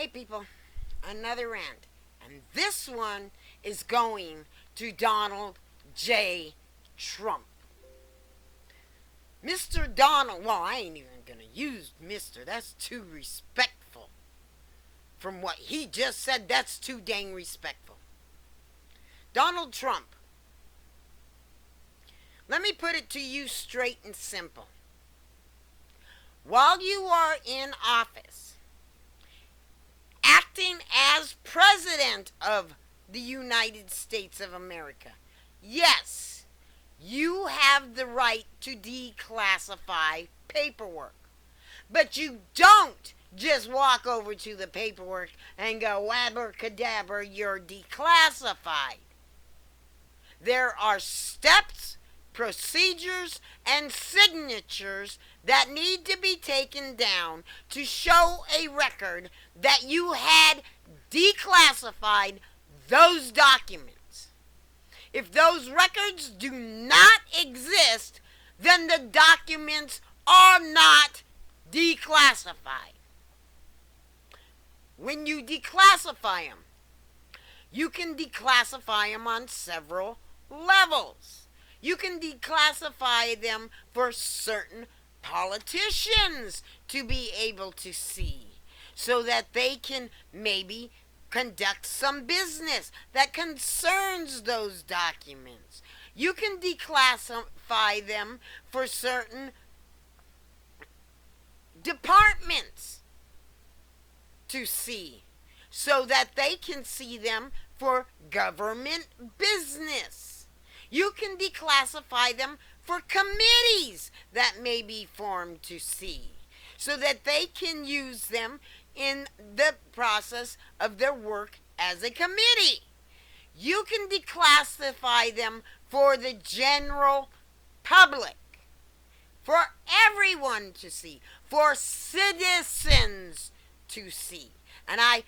Hey people, another rant. And this one is going to Donald J. Trump. Mr. Donald, well, I ain't even going to use Mr. That's too respectful. From what he just said, that's too dang respectful. Donald Trump, let me put it to you straight and simple. While you are in office, acting as president of the United States of America, yes, you have the right to declassify paperwork. But you don't just walk over to the paperwork and go, abracadabra, you're declassified. There are steps, procedures, and signatures that need to be taken down to show a record that you had declassified those documents. If those records do not exist, then the documents are not declassified. When you declassify them, you can declassify them on several levels. You can declassify them for certain politicians to be able to see, so that they can maybe conduct some business that concerns those documents. You can declassify them for certain departments to see, so that they can see them for government business. You can declassify them for committees that may be formed to see, so that they can use them in the process of their work as a committee. You can declassify them for the general public, for everyone to see, for citizens to see. And I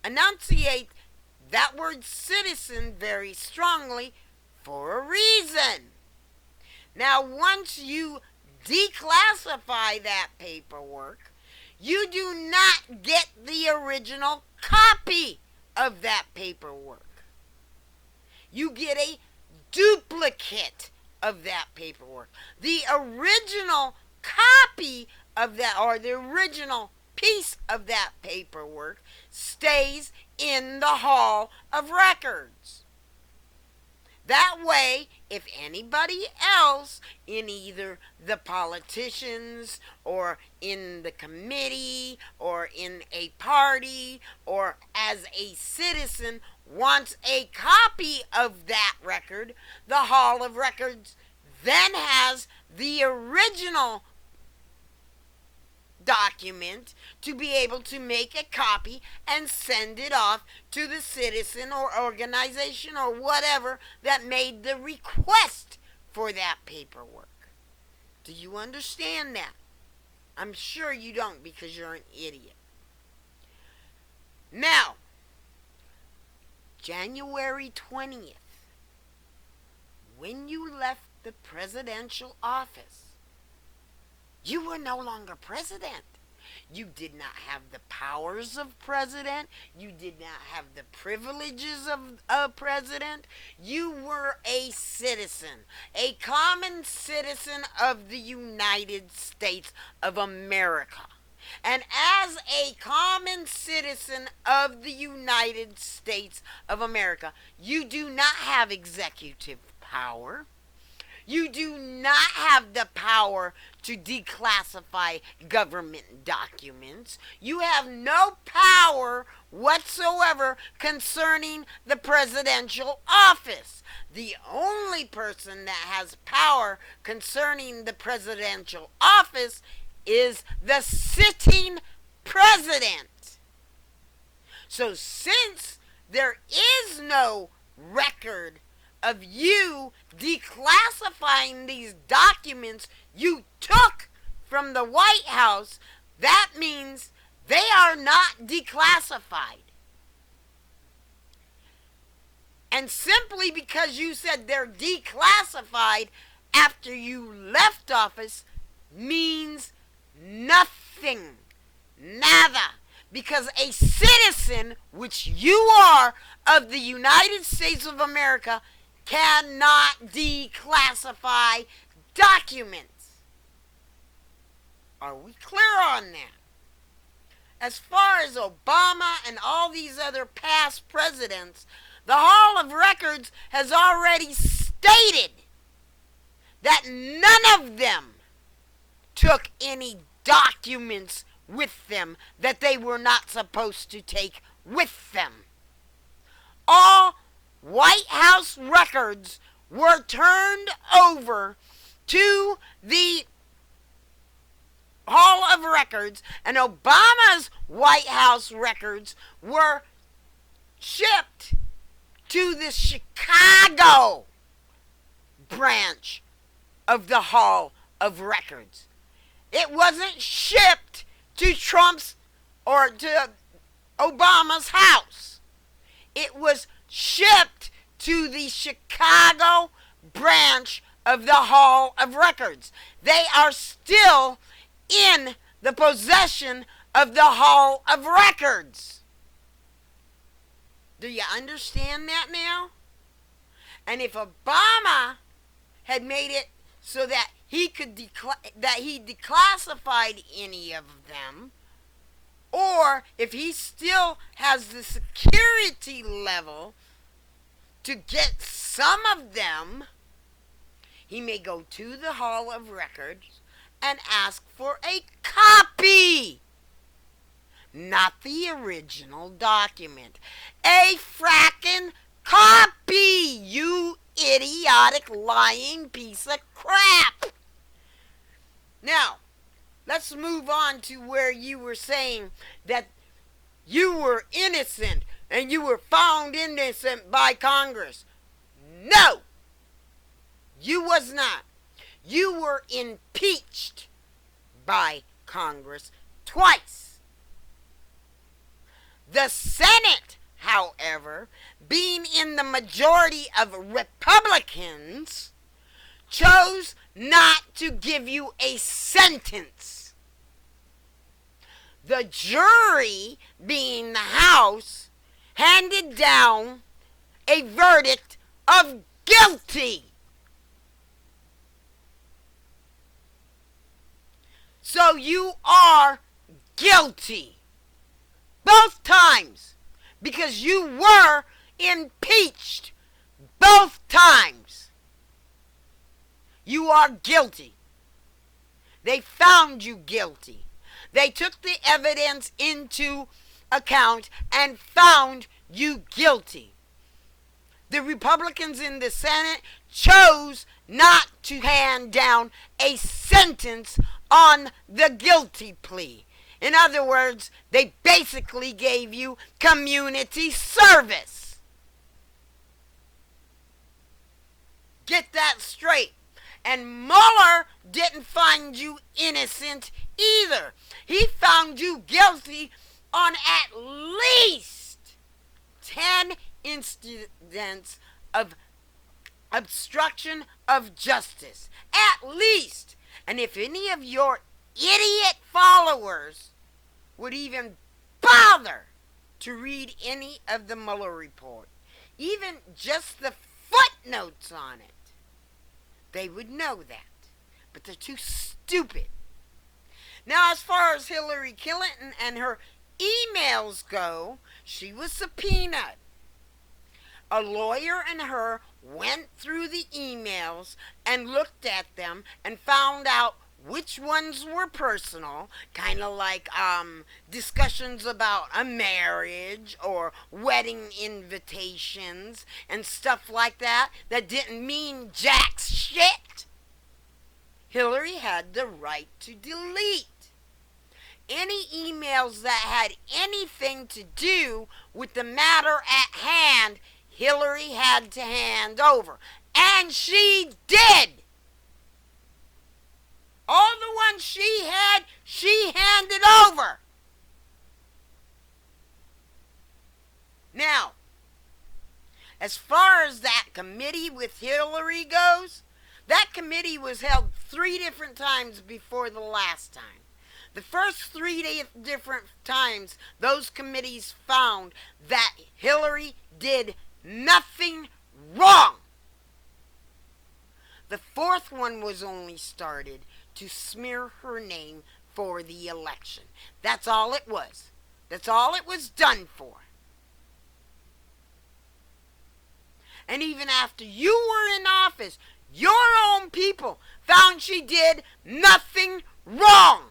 enunciate that word citizen very strongly for a reason. Now, once you declassify that paperwork, you do not get the original copy of that paperwork. You get a duplicate of that paperwork. The original copy of that, or the original piece of that paperwork, stays in the Hall of Records. That way, if anybody else in either the politicians or in the committee or in a party or as a citizen wants a copy of that record, the Hall of Records then has the original document to be able to make a copy and send it off to the citizen or organization or whatever that made the request for that paperwork. Do you understand that? I'm sure you don't, because you're an idiot. Now, January 20th, when you left the presidential office, you were no longer president. You did not have the powers of president. You did not have the privileges of a president. You were a citizen, a common citizen of the United States of America. And as a common citizen of the United States of America, you do not have executive power. You do not have the power to declassify government documents. You have no power whatsoever concerning the presidential office. The only person that has power concerning the presidential office is the sitting president. So since there is no record of you declassifying these documents you took from the White House, that means they are not declassified. And simply because you said they're declassified after you left office means nothing. Nada. because a citizen, which you are, of the United States of America, cannot declassify documents. Are we clear on that? As far as Obama and all these other past presidents, the Hall of Records has already stated that none of them took any documents with them that they were not supposed to take with them. All White House records were turned over to the Hall of Records, and Obama's White House records were shipped to the Chicago branch of the Hall of Records. It wasn't shipped to Trump's or to Obama's house. It was shipped to the Chicago branch of the Hall of Records. They are still in the possession of the Hall of Records. Do you understand that now? And if Obama had made it so that he declassified any of them, or if he still has the security level to get some of them, he may go to the Hall of Records and ask for a copy. Not the original document. A frackin' copy, you idiotic lying piece of crap. Now, let's move on to where you were saying that you were innocent and you were found innocent by Congress. No, you was not. You were impeached by Congress twice. The Senate, however, being in the majority of Republicans, chose not to give you a sentence. The jury, being the House, handed down a verdict of guilty. So you are guilty. Both times. Because you were impeached. Both times. You are guilty. They found you guilty. They took the evidence into account and found you guilty. The Republicans in the Senate chose not to hand down a sentence on the guilty plea. In other words, they basically gave you community service. Get that straight. And Mueller didn't find you innocent either. He found you guilty on at least 10 incidents of obstruction of justice. At least. And if any of your idiot followers would even bother to read any of the Mueller report, even just the footnotes on it, they would know that. But they're too stupid. Now, as far as Hillary Clinton and her emails go, she was subpoenaed. A lawyer and her went through the emails and looked at them and found out which ones were personal, kind of like discussions about a marriage or wedding invitations and stuff like that didn't mean jack shit. Hillary had the right to delete any emails that had anything to do with the matter at hand. Hillary had to hand over. And she did. All the ones she handed over. Now, as far as that committee with Hillary goes, that committee was held 3 different times before the last time. The first different times those committees found that Hillary did nothing wrong. The fourth one was only started to smear her name for the election. That's all it was. That's all it was done for. And even after you were in office, your own people found she did nothing wrong.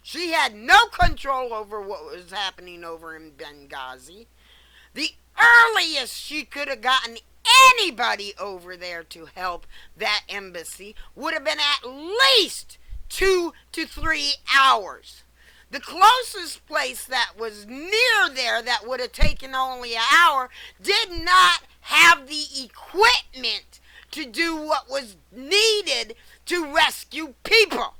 She had no control over what was happening over in Benghazi. The earliest she could have gotten anybody over there to help that embassy would have been at least 2 to 3 hours. The closest place that was near there that would have taken only an hour did not have the equipment to do what was needed to rescue people.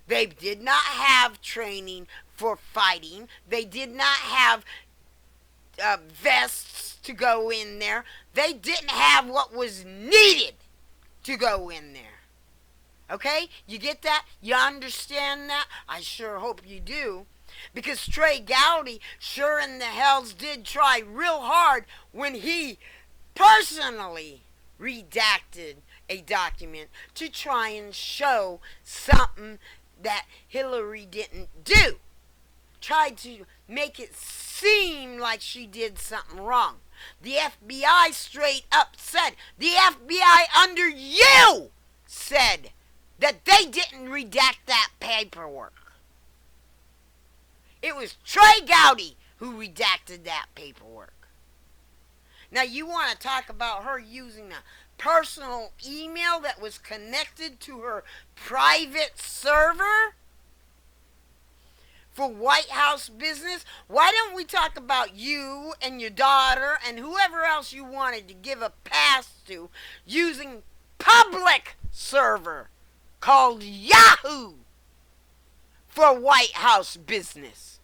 They did not have training for fighting. They did not have vests to go in there. They didn't have what was needed to go in there. Okay? You get that? You understand that? I sure hope you do. Because Trey Gowdy sure in the hells did try real hard when he personally redacted a document to try and show something that Hillary didn't do. Tried to make it seem like she did something wrong. The FBI straight up said, the FBI under you said that they didn't redact that paperwork. It was Trey Gowdy who redacted that paperwork. Now you want to talk about her using a personal email that was connected to her private server for White House business? Why don't we talk about you and your daughter and whoever else you wanted to give a pass to using public server called Yahoo for White House business?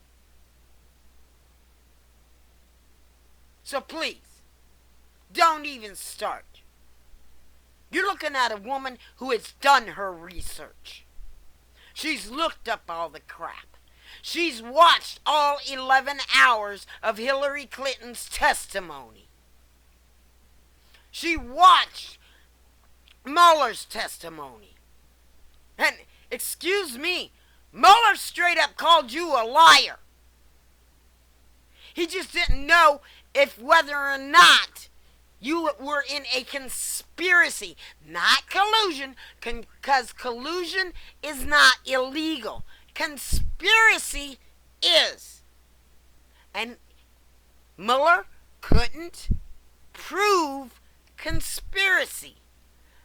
So please, don't even start. You're looking at a woman who has done her research. She's looked up all the crap. She's watched all 11 hours of Hillary Clinton's testimony. She watched Mueller's testimony. And, excuse me, Mueller straight up called you a liar. He just didn't know if whether or not you were in a conspiracy, not collusion, because collusion is not illegal. Conspiracy is. And Mueller couldn't prove conspiracy.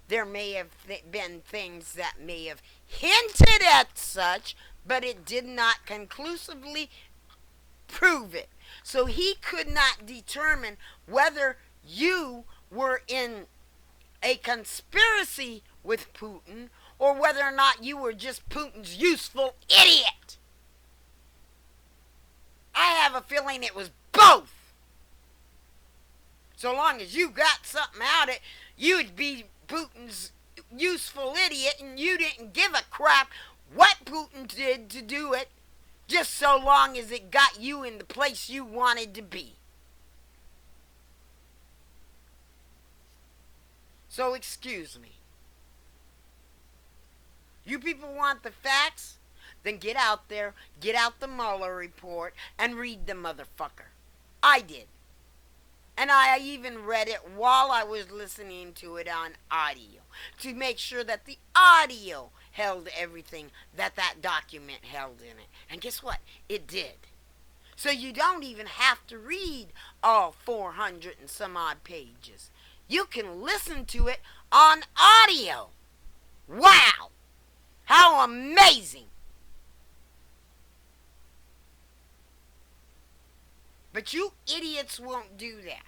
There may have been things that may have hinted at such, but it did not conclusively prove it. So he could not determine whether you were in a conspiracy with Putin or whether or not you were just Putin's useful idiot. I have a feeling it was both. So long as you got something out of it, you'd be Putin's useful idiot and you didn't give a crap what Putin did to do it, just so long as it got you in the place you wanted to be. So excuse me. You people want the facts? Then get out there, get out the Mueller report, and read the motherfucker. I did. And I even read it while I was listening to it on audio, to make sure that the audio held everything that document held in it. And guess what? It did. So you don't even have to read all 400 and some odd pages. You can listen to it on audio. Wow! How amazing! But you idiots won't do that.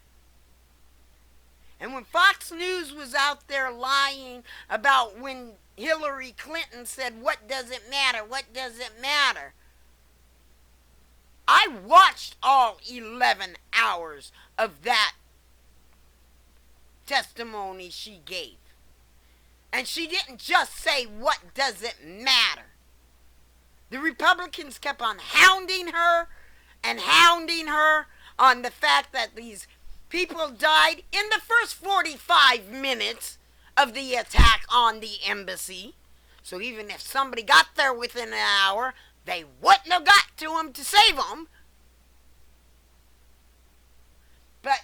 And when Fox News was out there lying about when Hillary Clinton said, what does it matter? What does it matter? I watched all 11 hours of that testimony she gave. And she didn't just say, what does it matter? The Republicans kept on hounding her and hounding her on the fact that these people died in the first 45 minutes of the attack on the embassy. So even if somebody got there within an hour, they wouldn't have got to them to save them. But,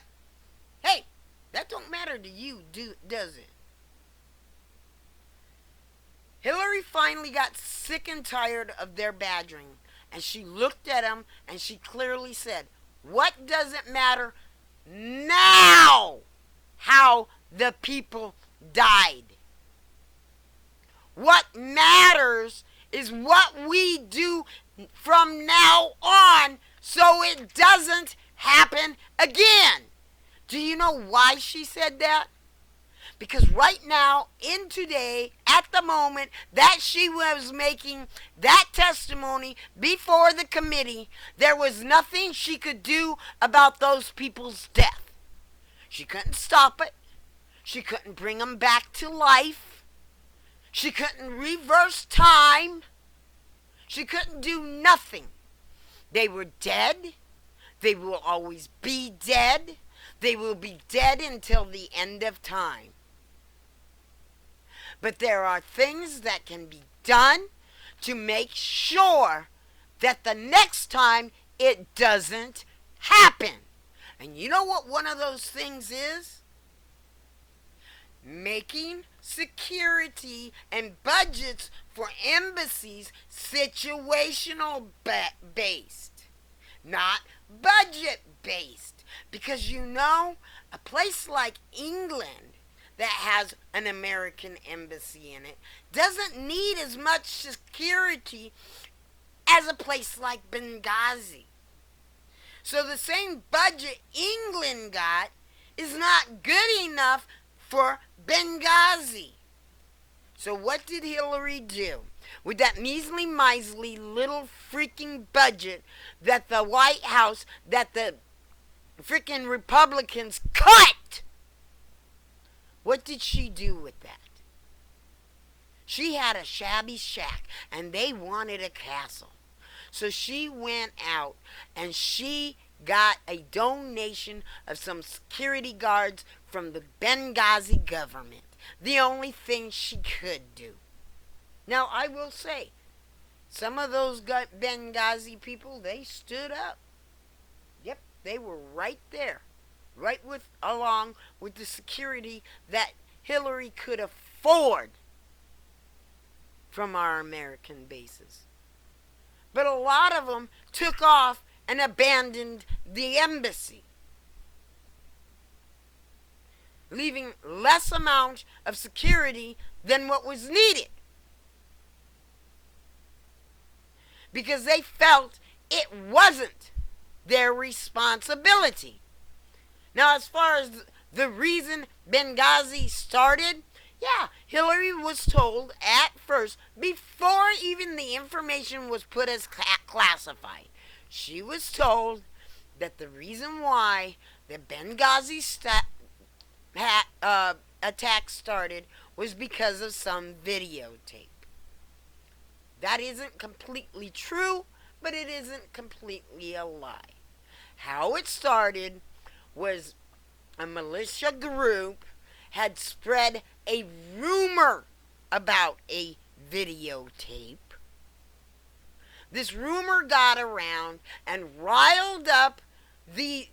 hey, that don't matter to you, does it? Hillary finally got sick and tired of their badgering, and she looked at him and she clearly said, what does it matter now how the people died? What matters is what we do from now on so it doesn't happen again. Do you know why she said that? Because right now, in today, at the moment that she was making that testimony before the committee, there was nothing she could do about those people's death. She couldn't stop it. She couldn't bring them back to life. She couldn't reverse time. She couldn't do nothing. They were dead. They will always be dead. They will be dead until the end of time. But there are things that can be done to make sure that the next time it doesn't happen. And you know what one of those things is? Making security and budgets for embassies situational based, not budget based. Because you know, a place like England that has an American embassy in it doesn't need as much security as a place like Benghazi. So the same budget England got is not good enough for Benghazi. So what did Hillary do with that measly, miserly little freaking budget that the White House, that the freaking Republicans cut? What did she do with that? She had a shabby shack and they wanted a castle. So she went out and she got a donation of some security guards from the Benghazi government. The only thing she could do. Now, I will say, some of those Benghazi people, they stood up. Yep, they were right there. Right along with the security that Hillary could afford from our American bases. But a lot of them took off and abandoned the embassy, leaving less amount of security than what was needed. Because they felt it wasn't their responsibility. Now, as far as the reason Benghazi started, yeah, Hillary was told at first, before even the information was put as classified, she was told that the reason why the Benghazi attack started was because of some videotape. That isn't completely true, but it isn't completely a lie. How it started was a militia group had spread a rumor about a videotape. This rumor got around and riled up the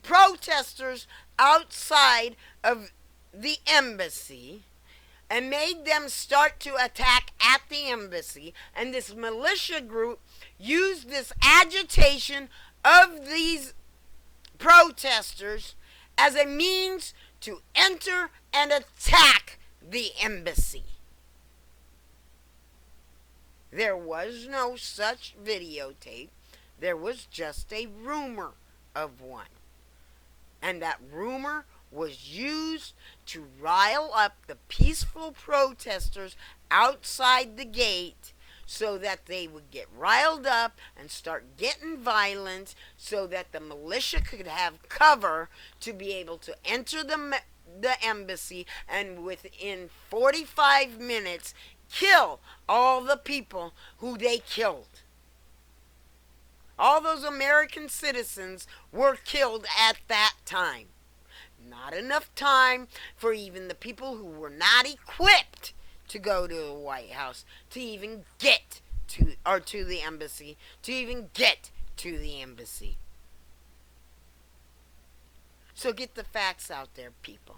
protesters outside of the embassy and made them start to attack at the embassy. And this militia group used this agitation of these protesters as a means to enter and attack the embassy. There was no such videotape. There was just a rumor of one. And that rumor was used to rile up the peaceful protesters outside the gate so that they would get riled up and start getting violent so that the militia could have cover to be able to enter the the embassy and within 45 minutes kill all the people who they killed. All those American citizens were killed at that time. Not enough time for even the people who were not equipped to go to the White House to even get to the embassy, to even get to the embassy. So get the facts out there, people.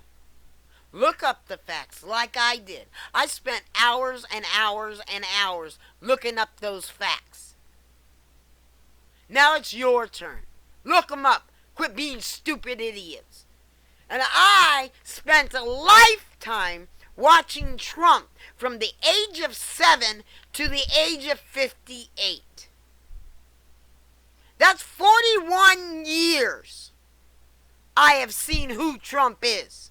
Look up the facts like I did. I spent hours and hours and hours looking up those facts. Now it's your turn. Look them up. Quit being stupid idiots. And I spent a lifetime watching Trump from the age of 7 to the age of 58. That's 41 years I have seen who Trump is.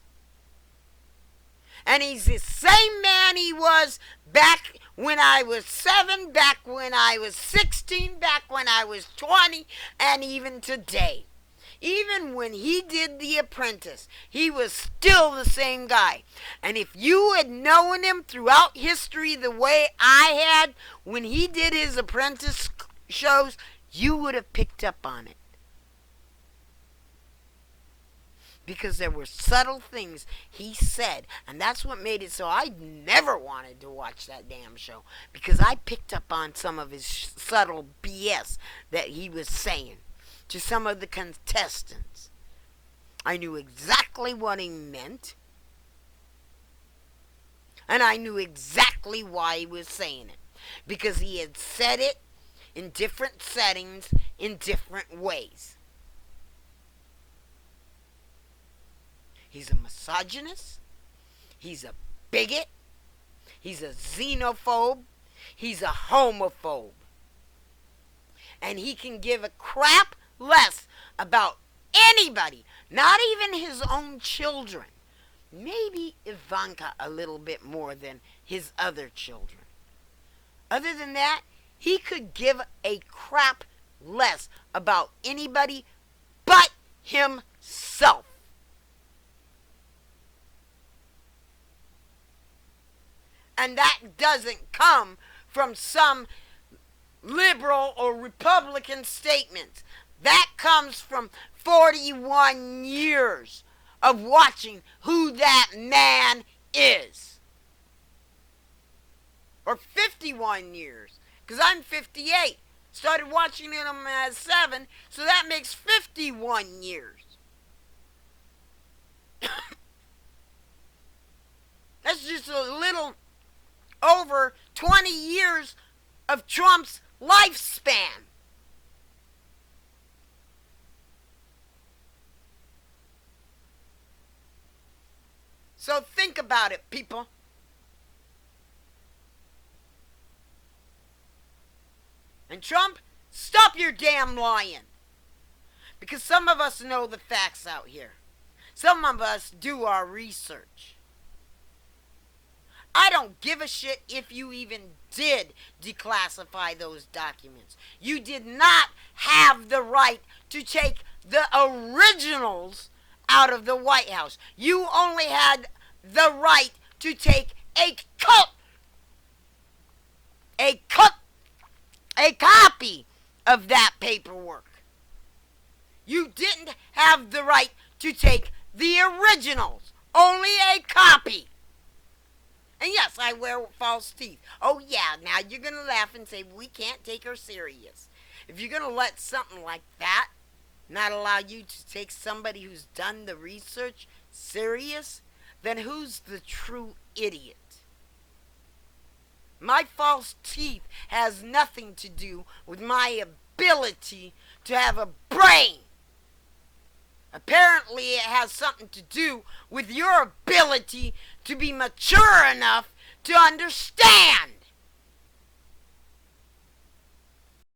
And he's the same man he was back when I was 7, back when I was 16, back when I was 20, and even today. Even when he did The Apprentice, he was still the same guy. And if you had known him throughout history the way I had when he did his Apprentice shows, you would have picked up on it. Because there were subtle things he said. And that's what made it so I never wanted to watch that damn show. Because I picked up on some of his subtle BS that he was saying to some of the contestants. I knew exactly what he meant. And I knew exactly why he was saying it. Because he had said it in different settings, in different ways. He's a misogynist. He's a bigot. He's a xenophobe. He's a homophobe. And he can give a crap less about anybody, not even his own children. Maybe Ivanka a little bit more than his other children. Other than that, he could give a crap less about anybody but himself. And that doesn't come from some liberal or Republican statements. That comes from 41 years of watching who that man is. Or 51 years. Because I'm 58. Started watching him at 7, so that makes 51 years. That's just a little over 20 years of Trump's lifespan. So think about it, people. And Trump, stop your damn lying. Because some of us know the facts out here. Some of us do our research. I don't give a shit if you even did declassify those documents. You did not have the right to take the originals out of the White House. You only had the right to take a copy of that paperwork. You didn't have the right to take the originals, only a copy. And yes, I wear false teeth. Oh yeah, now you're going to laugh and say, we can't take her serious. If you're going to let something like that not allow you to take somebody who's done the research serious, then who's the true idiot? My false teeth has nothing to do with my ability to have a brain. Apparently it has something to do with your ability to be mature enough to understand.